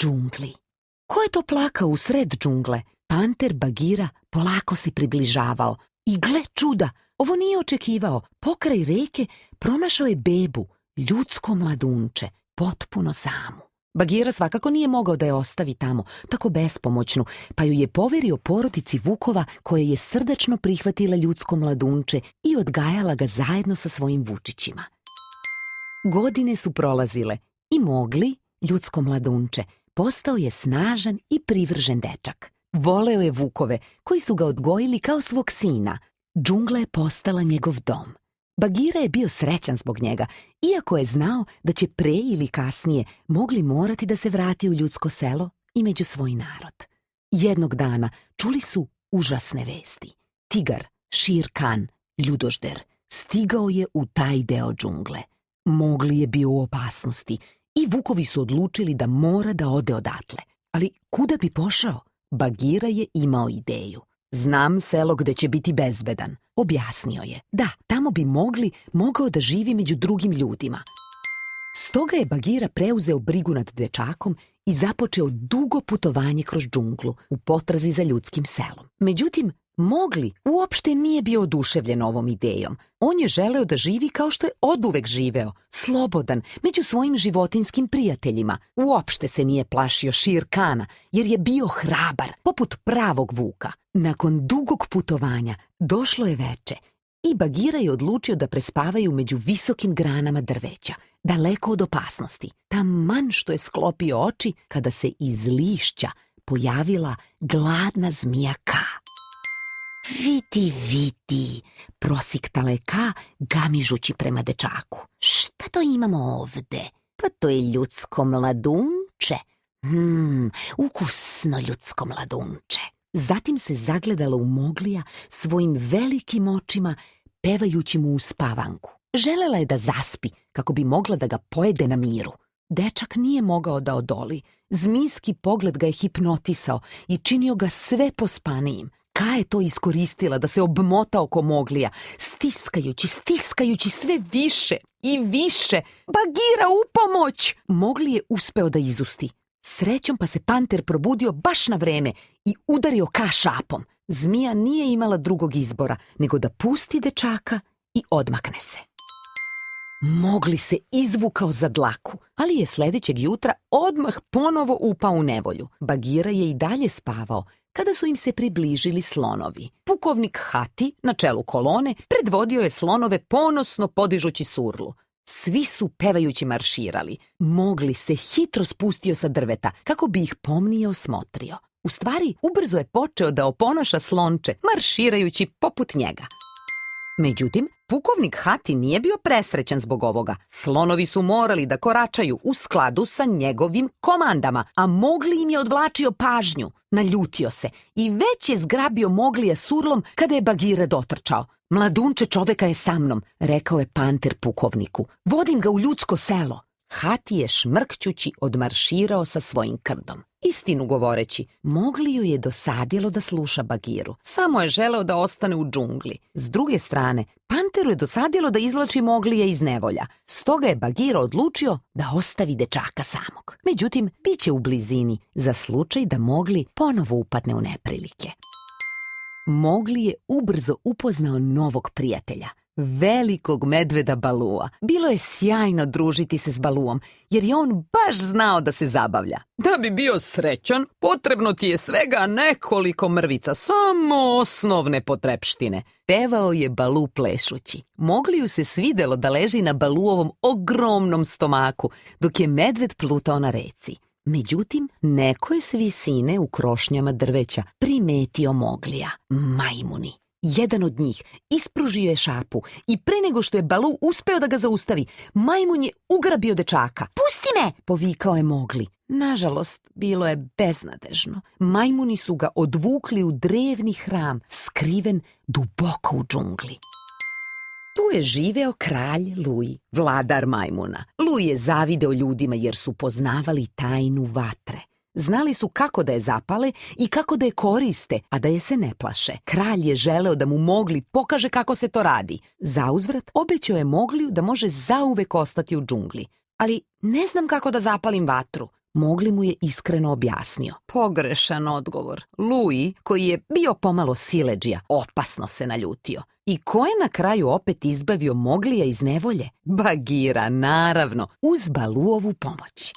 džungli. Ko je to plakao u sred džungle? Panter Bagira polako se približavao i gle čuda, ovo nije očekivao. Pokraj reke pronašao je bebu, ljudsko mladunče, potpuno samu. Bagira svakako nije mogao da je ostavi tamo, tako bespomoćnu, pa ju je poverio porodici vukova koja je srdačno prihvatila ljudsko mladunče i odgajala ga zajedno sa svojim vučićima. Godine su prolazile i Mogli, ljudsko mladunče, postao je snažan i privržen dečak. Voleo je vukove koji su ga odgojili kao svog sina. Džungla je postala njegov dom. Bagira je bio srećan zbog njega, iako je znao da će pre ili kasnije Mogli morati da se vrati u ljudsko selo i među svoj narod. Jednog dana čuli su užasne vesti. Tigar, Šir Kan, ljudožder, stigao je u taj deo džungle. Mogli je bio u opasnosti i vukovi su odlučili da mora da ode odatle. Ali kuda bi pošao? Bagira je imao ideju. Znam selo gde će biti bezbedan, objasnio je. Da, tamo bi mogao da živi među drugim ljudima. Stoga je Bagira preuzeo brigu nad dečakom i započeo dugo putovanje kroz džunglu u potrazi za ljudskim selom. Međutim, Mogli uopšte nije bio oduševljen ovom idejom. On je želeo da živi kao što je oduvek živeo, slobodan, među svojim životinskim prijateljima. Uopšte se nije plašio Šir Kana, jer je bio hrabar, poput pravog vuka. Nakon dugog putovanja došlo je veče i Bagira je odlučio da prespavaju među visokim granama drveća, daleko od opasnosti. Taman što je sklopio oči kada se iz lišća pojavila gladna zmija Ka. Vidi, vidi, prosiktala je Ka, gamižući prema dečaku. Šta to imamo ovde? Pa to je ljudsko mladunče. Ukusno ljudsko mladunče. Zatim se zagledala u Moglija svojim velikim očima, pevajući mu uspavanku. Želela je da zaspi, kako bi mogla da ga pojede na miru. Dečak nije mogao da odoli. Zmijski pogled ga je hipnotisao i činio ga sve pospanijim. Ka je to iskoristila da se obmota oko Moglija, stiskajući sve više i više. Bagira, u pomoć! Mogli je uspeo da izusti. Srećom pa se panter probudio baš na vreme i udario Ka šapom. Zmija nije imala drugog izbora nego da pusti dečaka i odmakne se. Mogli se izvukao za dlaku, ali je sledećeg jutra odmah ponovo upao u nevolju. Bagira je i dalje spavao kada su im se približili slonovi. Pukovnik Hati, na čelu kolone, predvodio je slonove ponosno podižući surlu. Svi su pevajući marširali. Mogli se hitro spustio sa drveta kako bi ih pomnije osmotrio. U stvari, ubrzo je počeo da oponaša slonče, marširajući poput njega. Međutim, pukovnik Hati nije bio presrećan zbog ovoga. Slonovi su morali da koračaju u skladu sa njegovim komandama, a Mogli im je odvlačio pažnju. Naljutio se i već je zgrabio Moglija surlom kada je Bagira dotrčao. Mladunče čoveka je sa mnom, rekao je panter pukovniku. Vodim ga u ljudsko selo. Hati je šmrkćući odmarširao sa svojim krdom. Istinu govoreći, Mogliju je dosadilo da sluša Bagiru. Samo je želeo da ostane u džungli. S druge strane, panteru je dosadilo da izvlači Moglija iz nevolja. Stoga je Bagira odlučio da ostavi dečaka samog. Međutim, bit će u blizini za slučaj da Mogli ponovo upadne u neprilike. Mogli je ubrzo upoznao novog prijatelja, velikog medveda Balua. Bilo je sjajno družiti se s Baluom, jer je on baš znao da se zabavlja. Da bi bio srećan, potrebno ti je svega nekoliko mrvica, samo osnovne potrepštine. Pevao je Balu plešući. Mogliju se svidelo da leži na Baluovom ogromnom stomaku, dok je medved plutao na reci. Međutim, neko je s visine u krošnjama drveća primetio Moglija. Majmuni. Jedan od njih ispružio je šapu i pre nego što je Balu uspeo da ga zaustavi, majmun je ugrabio dečaka. Pusti me! Povikao je Mogli. Nažalost, bilo je beznadežno. Majmuni su ga odvukli u drevni hram, skriven duboko u džungli. Tu je živeo kralj Lui, vladar majmuna. Lui je zavideo ljudima jer su poznavali tajnu vatre. Znali su kako da je zapale i kako da je koriste, a da je se ne plaše. Kralj je želeo da mu Mogli pokaže kako se to radi. Zauzvrat obećao je Mogliju da može zauvek ostati u džungli. Ali ne znam kako da zapalim vatru. Mogli mu je iskreno objasnio. Pogrešan odgovor. Louis, koji je bio pomalo siledžija, opasno se naljutio. I ko je na kraju opet izbavio Moglija iz nevolje? Bagira, naravno, uz Baluovu pomoć.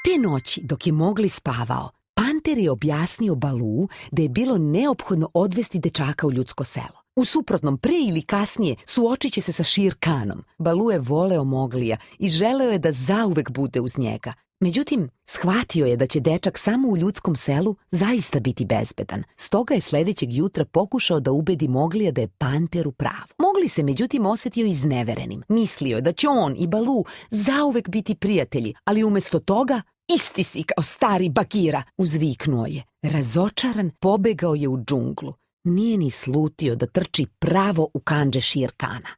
Te noći, dok je Mogli spavao, Panter je objasnio Baluu da je bilo neophodno odvesti dečaka u ljudsko selo. U suprotnom, pre ili kasnije, suočit će se sa Shere Khanom. Baloo je voleo Moglija i želeo je da zauvek bude uz njega. Međutim, shvatio je da će dečak samo u ljudskom selu zaista biti bezbedan. Stoga je sledećeg jutra pokušao da ubedi Moglija da je Panter u pravu. Mogli se međutim osetio izneverenim. Mislio je da će on i Baloo zauvek biti prijatelji, ali umesto toga, isti si kao stari Bagira, uzviknuo je. Razočaran, pobegao je u džunglu. Nije ni slutio da trči pravo u kandže Shere Khana.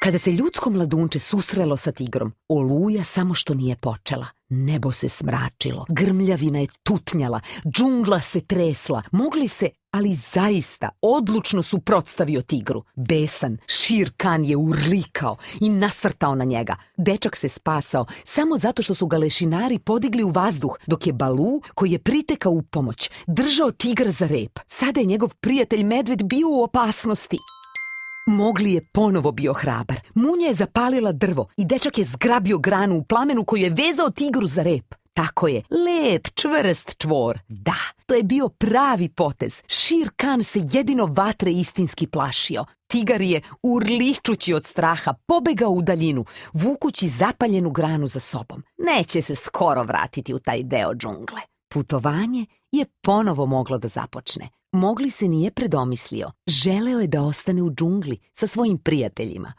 Kada se ljudsko mladunče susrelo sa tigrom, oluja samo što nije počela. Nebo se smračilo, grmljavina je tutnjala, džungla se tresla. Mogli se, ali zaista, odlučno suprotstavio tigru. Besan, Shere Khan je urlikao i nasrtao na njega. Dečak se spasao samo zato što su ga lešinari podigli u vazduh, dok je Baloo, koji je pritekao u pomoć, držao tigra za rep. Sada je njegov prijatelj medved bio u opasnosti. Mogli je ponovo bio hrabar. Munja je zapalila drvo i dečak je zgrabio granu u plamenu koju je vezao tigru za rep. Tako je, lep, čvrst čvor. Da, to je bio pravi potez. Shere Khan se jedino vatre istinski plašio. Tigar je, urličući od straha, pobegao u daljinu, vukući zapaljenu granu za sobom. Neće se skoro vratiti u taj deo džungle. Putovanje je ponovo moglo da započne. Mogli se nije predomislio. Želeo je da ostane u džungli sa svojim prijateljima.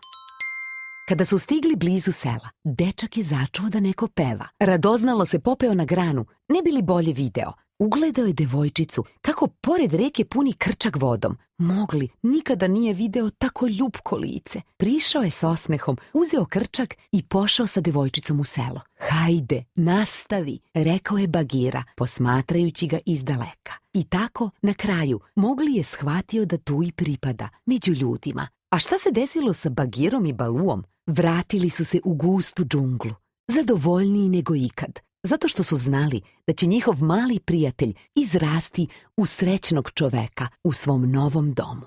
Kada su stigli blizu sela, dečak je začuo da neko peva. Radoznalo se popeo na granu, ne bi li bolje video. Ugledao je devojčicu kako pored reke puni krčak vodom. Mogli nikada nije video tako ljubko lice. Prišao je s osmehom, uzeo krčak i pošao sa devojčicom u selo. Hajde, nastavi, rekao je Bagira, posmatrajući ga izdaleka. I tako, na kraju, Mogli je shvatio da tu i pripada, među ljudima. A šta se desilo sa Bagirom i Baluom? Vratili su se u gustu džunglu, zadovoljniji nego ikad, zato što su znali da će njihov mali prijatelj izrasti u srećnog čoveka u svom novom domu.